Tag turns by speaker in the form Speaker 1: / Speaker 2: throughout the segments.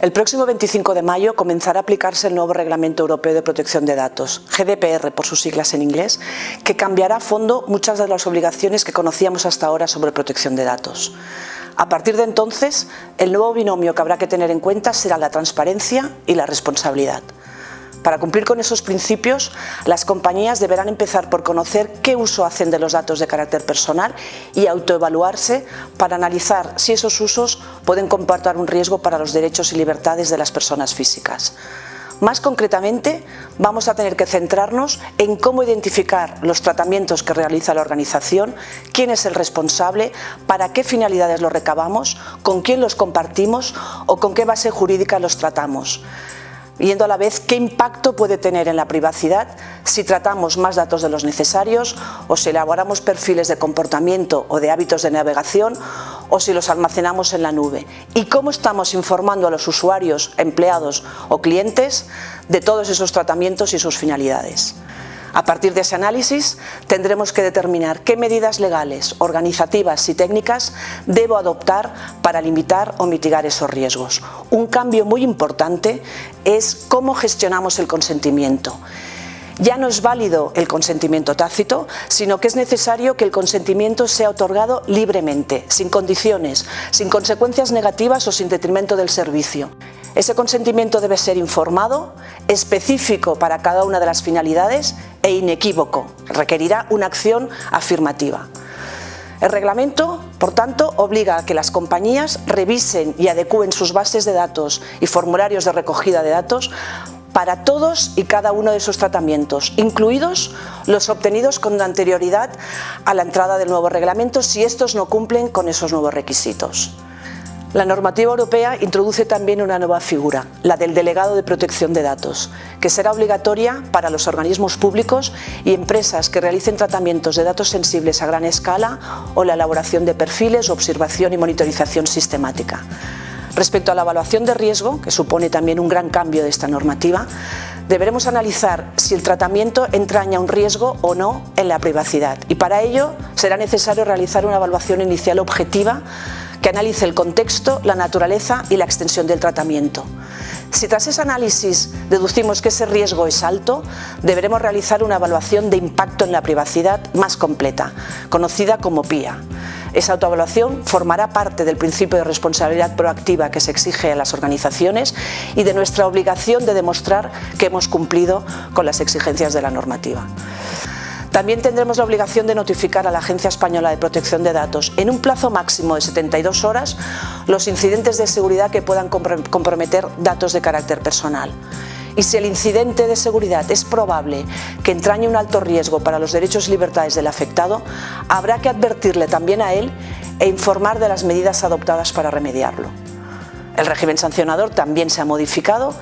Speaker 1: El próximo 25 de mayo comenzará a aplicarse el nuevo Reglamento Europeo de Protección de Datos, GDPR por sus siglas en inglés, que cambiará a fondo muchas de las obligaciones que conocíamos hasta ahora sobre protección de datos. A partir de entonces, el nuevo binomio que habrá que tener en cuenta será la transparencia y la responsabilidad. Para cumplir con esos principios, las compañías deberán empezar por conocer qué uso hacen de los datos de carácter personal y autoevaluarse para analizar si esos usos pueden comportar un riesgo para los derechos y libertades de las personas físicas. Más concretamente, vamos a tener que centrarnos en cómo identificar los tratamientos que realiza la organización, quién es el responsable, para qué finalidades los recabamos, con quién los compartimos o con qué base jurídica los tratamos, viendo a la vez qué impacto puede tener en la privacidad si tratamos más datos de los necesarios o si elaboramos perfiles de comportamiento o de hábitos de navegación o si los almacenamos en la nube, y cómo estamos informando a los usuarios, empleados o clientes de todos esos tratamientos y sus finalidades. A partir de ese análisis tendremos que determinar qué medidas legales, organizativas y técnicas debo adoptar para limitar o mitigar esos riesgos. Un cambio muy importante es cómo gestionamos el consentimiento. Ya no es válido el consentimiento tácito, sino que es necesario que el consentimiento sea otorgado libremente, sin condiciones, sin consecuencias negativas o sin detrimento del servicio. Ese consentimiento debe ser informado, específico para cada una de las finalidades e inequívoco. Requerirá una acción afirmativa. El reglamento, por tanto, obliga a que las compañías revisen y adecúen sus bases de datos y formularios de recogida de datos para todos y cada uno de esos tratamientos, incluidos los obtenidos con anterioridad a la entrada del nuevo reglamento, si estos no cumplen con esos nuevos requisitos. La normativa europea introduce también una nueva figura, la del delegado de protección de datos, que será obligatoria para los organismos públicos y empresas que realicen tratamientos de datos sensibles a gran escala o la elaboración de perfiles, observación y monitorización sistemática. Respecto a la evaluación de riesgo, que supone también un gran cambio de esta normativa, deberemos analizar si el tratamiento entraña un riesgo o no en la privacidad, y para ello será necesario realizar una evaluación inicial objetiva que analice el contexto, la naturaleza y la extensión del tratamiento. Si tras ese análisis deducimos que ese riesgo es alto, deberemos realizar una evaluación de impacto en la privacidad más completa, conocida como PIA. Esa autoevaluación formará parte del principio de responsabilidad proactiva que se exige a las organizaciones y de nuestra obligación de demostrar que hemos cumplido con las exigencias de la normativa. También tendremos la obligación de notificar a la Agencia Española de Protección de Datos en un plazo máximo de 72 horas los incidentes de seguridad que puedan comprometer datos de carácter personal. Y si el incidente de seguridad es probable que entrañe un alto riesgo para los derechos y libertades del afectado, habrá que advertirle también a él e informar de las medidas adoptadas para remediarlo. El régimen sancionador también se ha modificado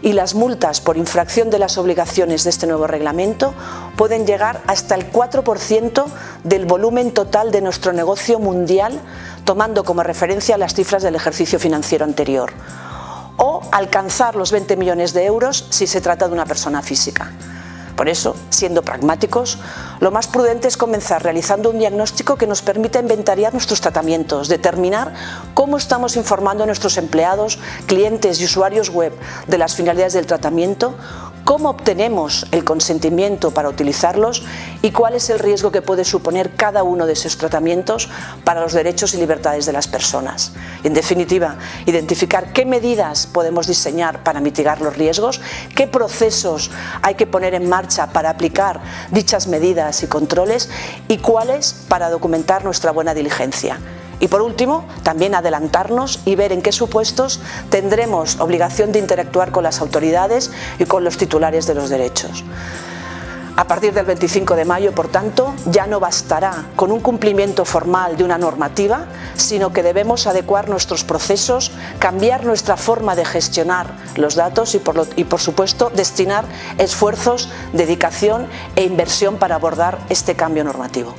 Speaker 1: y las multas por infracción de las obligaciones de este nuevo reglamento pueden llegar hasta el 4% del volumen total de nuestro negocio mundial, tomando como referencia las cifras del ejercicio financiero anterior, o alcanzar los 20 millones de euros si se trata de una persona física. Por eso, siendo pragmáticos, lo más prudente es comenzar realizando un diagnóstico que nos permita inventariar nuestros tratamientos, determinar cómo estamos informando a nuestros empleados, clientes y usuarios web de las finalidades del tratamiento, cómo obtenemos el consentimiento para utilizarlos y cuál es el riesgo que puede suponer cada uno de esos tratamientos para los derechos y libertades de las personas. Y, en definitiva, identificar qué medidas podemos diseñar para mitigar los riesgos, qué procesos hay que poner en marcha para aplicar dichas medidas y controles y cuáles para documentar nuestra buena diligencia. Y por último, también adelantarnos y ver en qué supuestos tendremos obligación de interactuar con las autoridades y con los titulares de los derechos. A partir del 25 de mayo, por tanto, ya no bastará con un cumplimiento formal de una normativa, sino que debemos adecuar nuestros procesos, cambiar nuestra forma de gestionar los datos y, por supuesto, destinar esfuerzos, dedicación e inversión para abordar este cambio normativo.